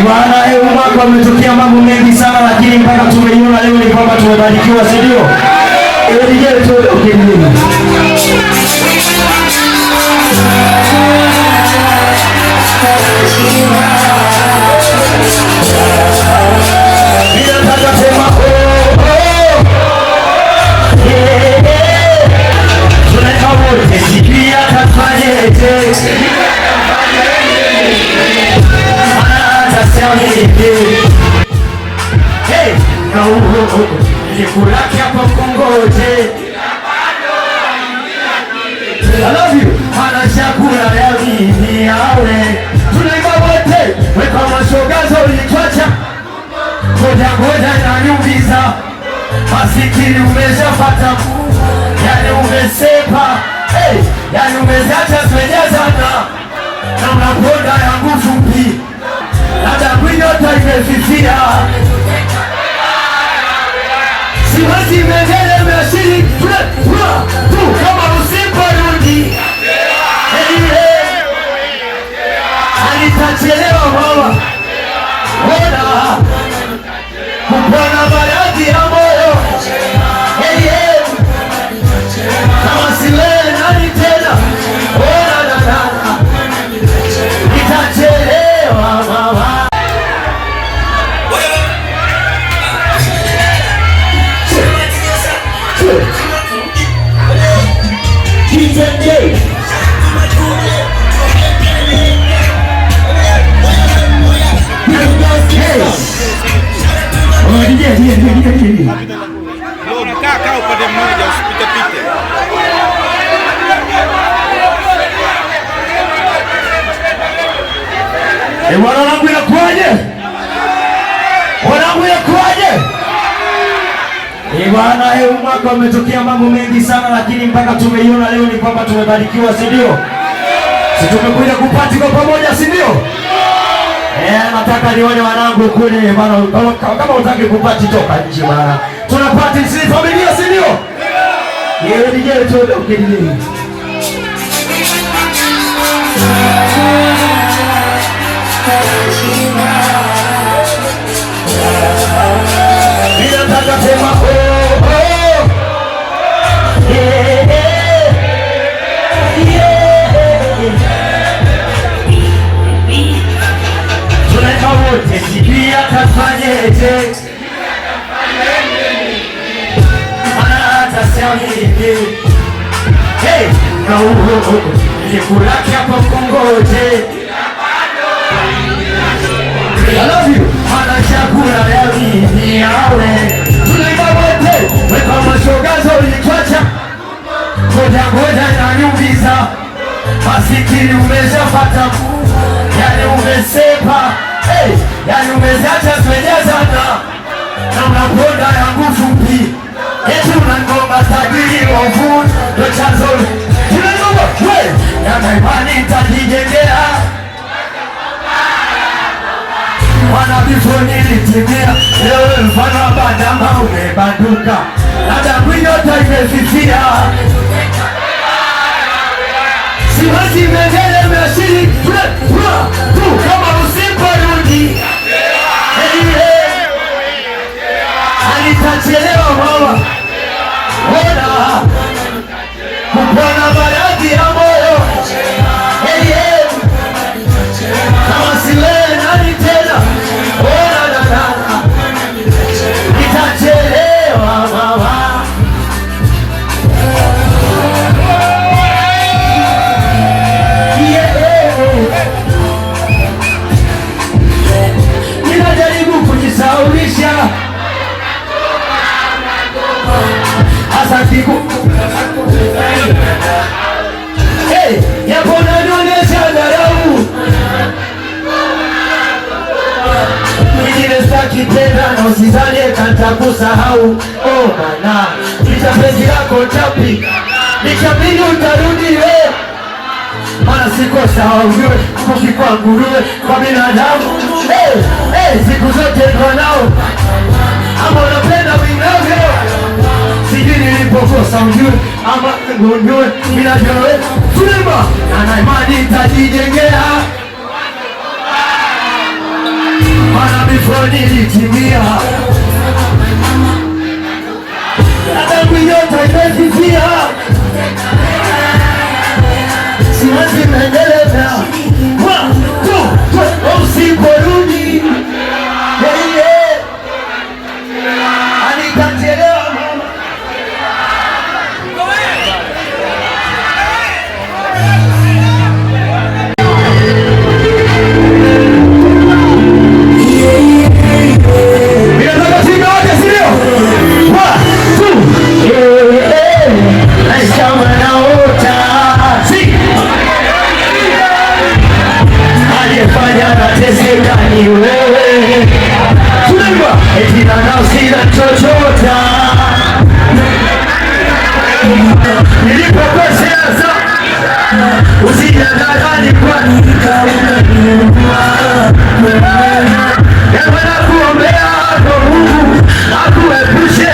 Bwana, mwaka umetokea mambo mengi sana, lakini mpaka tumeiona leo ni kwamba tumebarikiwa, si ndio? Ile tu ukimwona. Bila tata sema tunaweka wote sikia tafanyeje. Hey, no, nikulaki hapo kongoje. I love you. Hana chakula ya mimi awe. Tunaimba wote. Weka mashogazo ulitwacha. Ngoja inaniumiza. Masikini umeshapata. Yani umesepa. Hey, yani umeziacha zmenyazana. Na unaponda yangu fupi. Labda kunyota imefifia. Siwezi mengele meashiri. Tu kama usiporudi. Alitachelewa mama. Ona kupona maradhi ya moyo. Kama siwe nani tena. Ona dada. Itachelewa mama. DJ Kaa upande mmoja usipite pite. Wanangu inakuaje? Wanangu inakuaje? Bwana, mwaka umetokea mambo mengi sana, lakini mpaka tumeiona leo ni kwamba tumebarikiwa, si ndio? Si tumekuja kupati kwa pamoja, si ndio? Nataka nione wanangu kule bwana, kama unataka kupati toka nje bwana. Tunapati sisi familia, si ndio? Yeye DJ tu ndio kidini. Bila tata sema tunaweka wote sikia tafanyeje. Hey, no, nikulaki hapo kongoje. I love you. Hana chakula ya mimi awe. Tunaimba wote. Weka mashogazo ulitwacha. Ngoja inaniumiza. Masikini umeshapata. Yani umesepa. Hey, yani umeziacha zmenyazana. Na unaponda yangu fupi. Eti unangomba tajiri wafu. Ndo chanzo. Tunangomba we. Yana imani nitajijengea. Wana bifo nilitimia. Leo mfano wa badama umebanduka. Labda kunyota imefifia. Siwezi mengele meashiri. Tu kama usiporudi. Alitachelewa mama. Ona kupona maradhi ya moyo. Kama siwe nani tena. Ona dada. Itachelewa mama. Ninajaribu kujisaulisha. Asa siku hey, yapo nanionyesha dharau. Mwingine staki tena na usizani kantakusahau. Oh mana, nitapenzi lako tapi. Nikabidi utarudi we. Mana siko sawa ujue, kukikwa nguruwe kwa binadamu. Siku zote kwa nao. Ama unapenda vinavyo. Sijui nilipokosa ujue, ama ujue, minajue. Tulima, na imani nitajijengea. Mana before nilitimia hata kuiota imefifia siwezi mendeleza usiporudi anikachelewa mama. Nilipokosea usijadanganye kwani nakuombea kwa Mungu akuepushe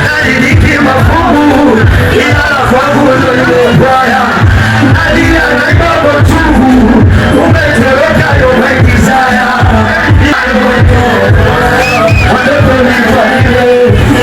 naliliki mafungu ilala kwangu ndio mbaya alia na baba chungu umetoroka yomaikizaya watoto nikwalile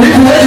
We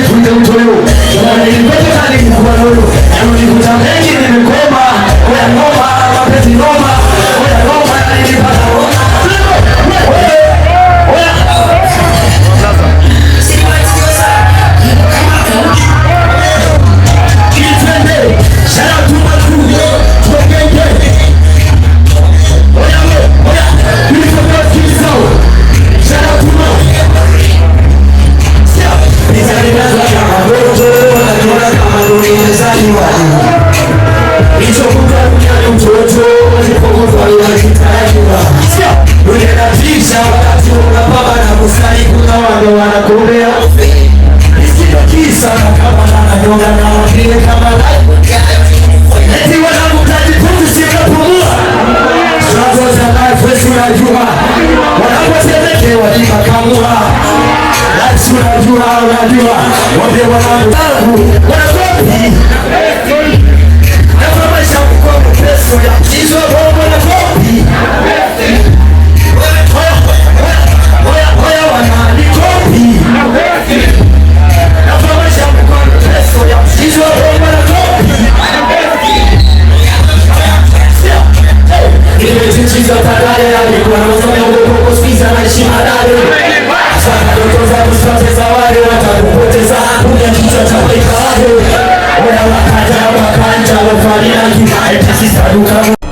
usali kuna wanga wanakumbea Iskito kisa kama nananyonga na wangine kama eti wanamutaji putu sika pumua Struggles and life wesi unajua Wanapotemekewa jika kamua Life unajua Wambie wanangu wanakopi Never maisha mkwa mpeso ya mchizwa bomo na kopi Hoya wanani kopi Never maisha mkwa mpeso ya mchizwa bomo na kopi Nimechichiza tagare alikuwa na mazome mgogo kusikiza na ishima dare Saka doto za kusipoteza wale watakupoteza Kuja kichwa cha waika wale Wala wakanja wafanya kima eti sisa duka